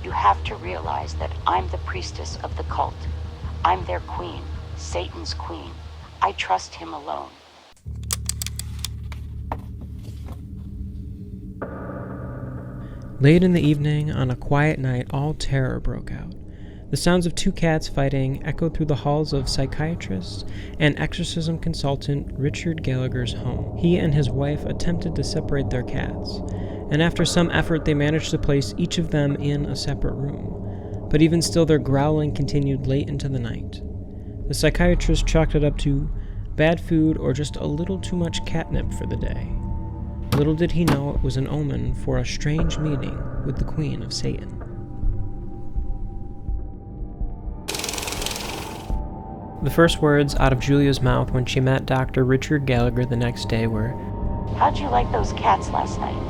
You have to realize that I'm the priestess of the cult. I'm their queen, Satan's queen. I trust him alone. Late in the evening, on a quiet night, all terror broke out. The sounds of two cats fighting echoed through the halls of psychiatrist and exorcism consultant Richard Gallagher's home. He and his wife attempted to separate their cats, and after some effort they managed to place each of them in a separate room. But even still, their growling continued late into the night. The psychiatrist chalked it up to bad food or just a little too much catnip for the day. Little did he know it was an omen for a strange meeting with the Queen of Satan. The first words out of Julia's mouth when she met Dr. Richard Gallagher the next day were, "How'd you like those cats last night?"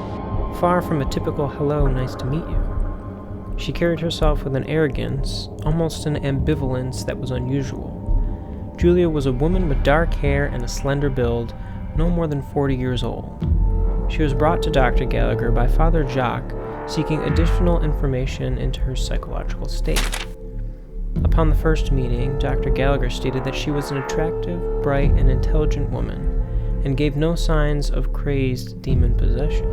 Far from a typical hello, nice to meet you. She carried herself with an arrogance, almost an ambivalence that was unusual. Julia was a woman with dark hair and a slender build, no more than 40 years old. She was brought to Dr. Gallagher by Father Jacques, seeking additional information into her psychological state. Upon the first meeting, Dr. Gallagher stated that she was an attractive, bright, and intelligent woman, and gave no signs of crazed demon possession.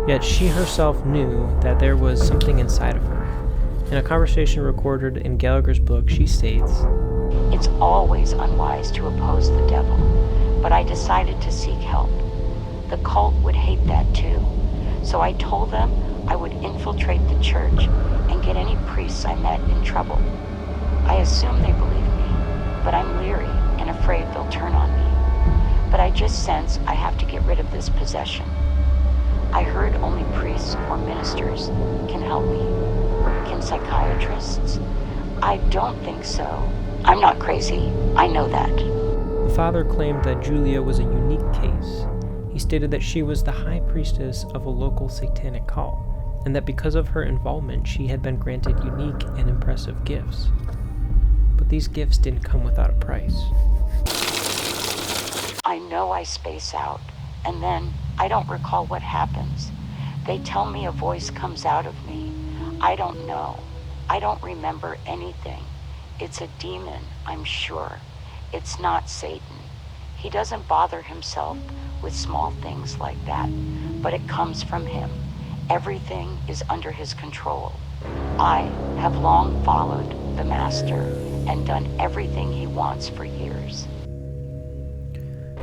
Yet she herself knew that there was something inside of her. In a conversation recorded in Gallagher's book, she states, "It's always unwise to oppose the devil, but I decided to seek help. The cult would hate that too, so I told them I would infiltrate the church and get any priests I met in trouble. I assume they believe me, but I'm leery and afraid they'll turn on me. But I just sense I have to get rid of this possession. I heard only priests or ministers can help me. Can psychiatrists? I don't think so. I'm not crazy, I know that." The father claimed that Julia was a unique case. He stated that she was the high priestess of a local satanic cult, and that because of her involvement, she had been granted unique and impressive gifts. But these gifts didn't come without a price. I know I space out, and then I don't recall what happens. They tell me a voice comes out of me. I don't know. I don't remember anything. It's a demon, I'm sure. It's not Satan. He doesn't bother himself with small things like that, but it comes from him. Everything is under his control. I have long followed the master and done everything he wants for years."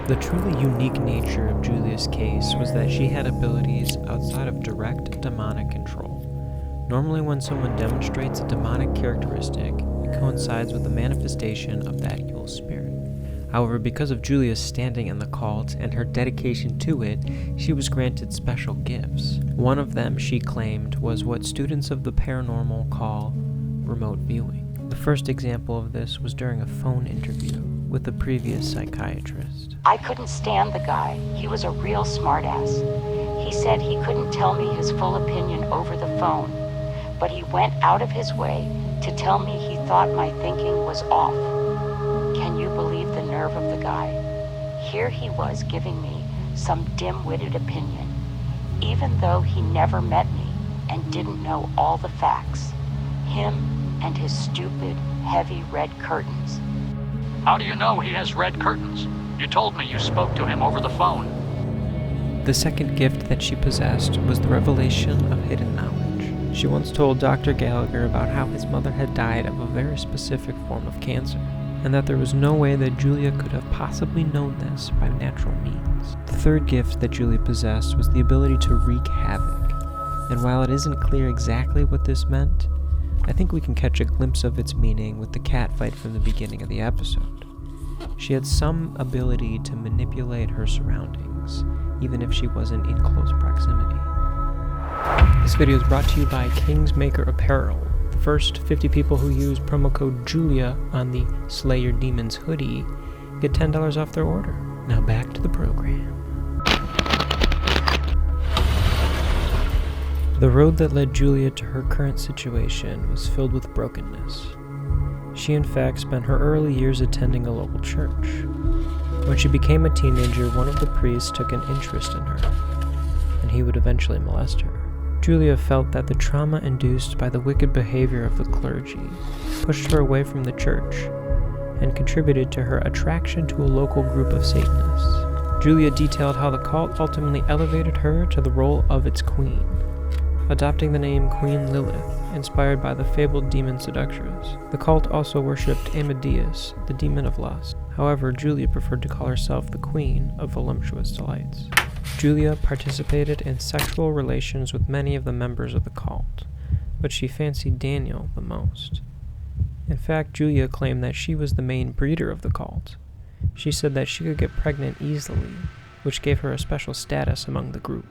The truly unique nature of Julia's case was that she had abilities outside of direct demonic control. Normally when someone demonstrates a demonic characteristic, it coincides with the manifestation of that evil spirit. However, because of Julia's standing in the cult and her dedication to it, she was granted special gifts. One of them, she claimed, was what students of the paranormal call remote viewing. The first example of this was during a phone interview with a previous psychiatrist. "I couldn't stand the guy. He was a real smartass. He said he couldn't tell me his full opinion over the phone, but he went out of his way to tell me he thought my thinking was off. Can you believe the nerve of the guy? Here he was giving me some dim-witted opinion, even though he never met me and didn't know all the facts. Him and his stupid, heavy red curtains." "How do you know he has red curtains? You told me you spoke to him over the phone." The second gift that she possessed was the revelation of hidden knowledge. She once told Dr. Gallagher about how his mother had died of a very specific form of cancer, and that there was no way that Julia could have possibly known this by natural means. The third gift that Julia possessed was the ability to wreak havoc, and while it isn't clear exactly what this meant, I think we can catch a glimpse of its meaning with the cat fight from the beginning of the episode. She had some ability to manipulate her surroundings, even if she wasn't in close proximity. This video is brought to you by Kingsmaker Apparel. The first 50 people who use promo code JULIA on the Slay Your Demons hoodie get $10 off their order. Now back to the program. The road that led Julia to her current situation was filled with brokenness. She in fact spent her early years attending a local church. When she became a teenager, one of the priests took an interest in her, and he would eventually molest her. Julia felt that the trauma induced by the wicked behavior of the clergy pushed her away from the church and contributed to her attraction to a local group of Satanists. Julia detailed how the cult ultimately elevated her to the role of its queen, adopting the name Queen Lilith, inspired by the fabled demon seductress. The cult also worshipped Amadeus, the demon of lust. However, Julia preferred to call herself the queen of voluptuous delights. Julia participated in sexual relations with many of the members of the cult, but she fancied Daniel the most. In fact, Julia claimed that she was the main breeder of the cult. She said that she could get pregnant easily, which gave her a special status among the group.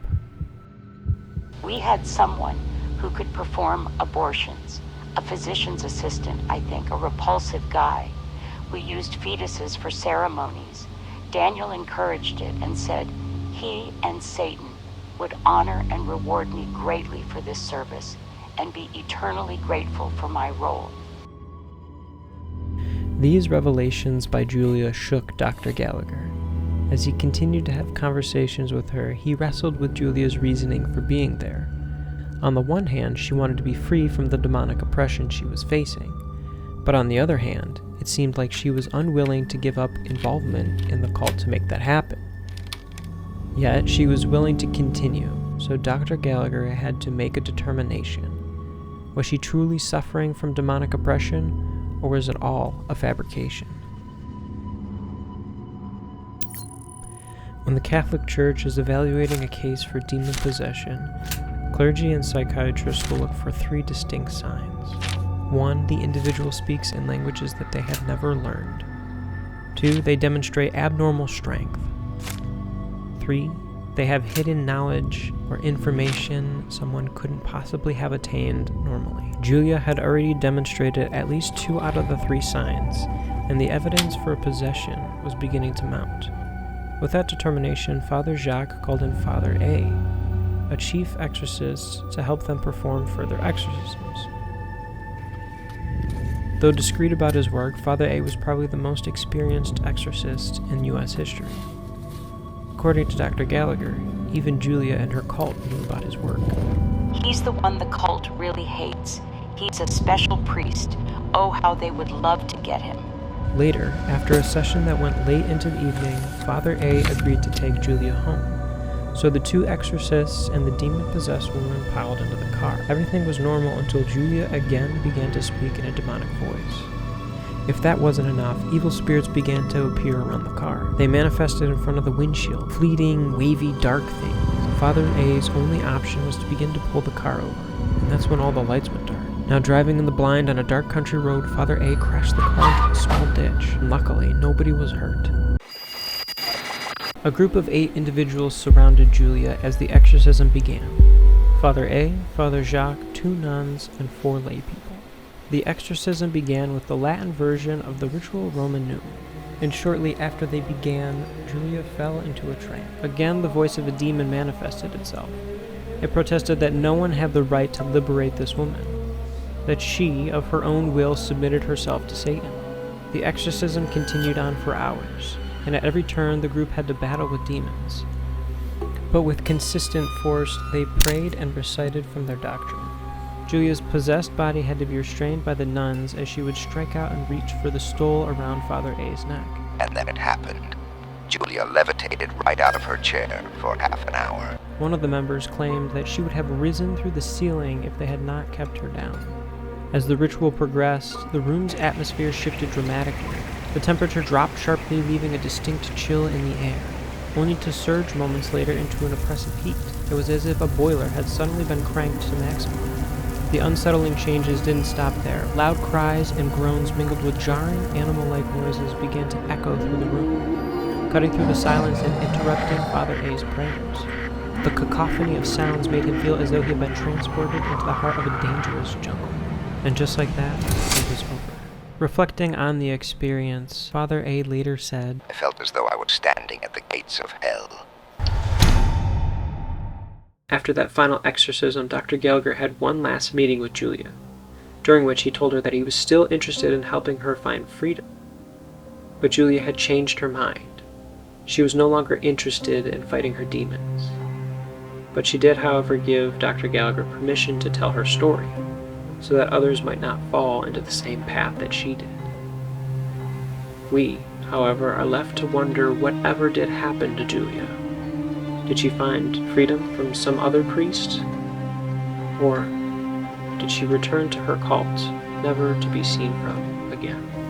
We had someone who could perform abortions, a physician's assistant, I think, a repulsive guy. We used fetuses for ceremonies. Daniel encouraged it and said he and Satan would honor and reward me greatly for this service and be eternally grateful for my role. These revelations by Julia shook Dr. Gallagher. As he continued to have conversations with her, he wrestled with Julia's reasoning for being there. On the one hand, she wanted to be free from the demonic oppression she was facing, but on the other hand, it seemed like she was unwilling to give up involvement in the cult to make that happen. Yet, she was willing to continue, so Dr. Gallagher had to make a determination. Was she truly suffering from demonic oppression, or was it all a fabrication? When the Catholic Church is evaluating a case for demon possession, clergy and psychiatrists will look for 3 distinct signs. 1, the individual speaks in languages that they have never learned. 2, they demonstrate abnormal strength. 3, they have hidden knowledge or information someone couldn't possibly have attained normally. Julia had already demonstrated at least 2 out of the 3 signs, and the evidence for possession was beginning to mount. With that determination, Father Jacques called in Father A chief exorcist, to help them perform further exorcisms. Though discreet about his work, Father A was probably the most experienced exorcist in U.S. history. According to Dr. Gallagher, even Julia and her cult knew about his work. He's the one the cult really hates. He's a special priest. Oh, how they would love to get him. Later, after a session that went late into the evening, Father A agreed to take Julia home. So the 2 exorcists and the demon-possessed woman piled into the car. Everything was normal until Julia again began to speak in a demonic voice. If that wasn't enough, evil spirits began to appear around the car. They manifested in front of the windshield, fleeting, wavy, dark things. Father A's only option was to begin to pull the car over, and that's when all the lights went dark. Now driving in the blind on a dark country road, Father A crashed the car into a small ditch, and luckily, nobody was hurt. A group of 8 individuals surrounded Julia as the exorcism began. Father A, Father Jacques, 2 nuns, and 4 lay people. The exorcism began with the Latin version of the ritual Roman numeral, and shortly after they began, Julia fell into a trance. Again, the voice of a demon manifested itself. It protested that no one had the right to liberate this woman, that she, of her own will, submitted herself to Satan. The exorcism continued on for hours, and at every turn the group had to battle with demons. But with consistent force, they prayed and recited from their doctrine. Julia's possessed body had to be restrained by the nuns as she would strike out and reach for the stole around Father A's neck. And then it happened. Julia levitated right out of her chair for half an hour. One of the members claimed that she would have risen through the ceiling if they had not kept her down. As the ritual progressed, the room's atmosphere shifted dramatically. The temperature dropped sharply, leaving a distinct chill in the air, only to surge moments later into an oppressive heat. It was as if a boiler had suddenly been cranked to maximum. The unsettling changes didn't stop there. Loud cries and groans mingled with jarring, animal-like noises began to echo through the room, cutting through the silence and interrupting Father A's prayers. The cacophony of sounds made him feel as though he had been transported into the heart of a dangerous jungle. And just like that, it was over. Reflecting on the experience, Father A later said, I felt as though I was standing at the gates of hell. After that final exorcism, Dr. Gallagher had one last meeting with Julia, during which he told her that he was still interested in helping her find freedom. But Julia had changed her mind. She was no longer interested in fighting her demons. But she did, however, give Dr. Gallagher permission to tell her story, so that others might not fall into the same path that she did. We, however, are left to wonder whatever did happen to Julia. Did she find freedom from some other priest? Or did she return to her cult, never to be seen from again?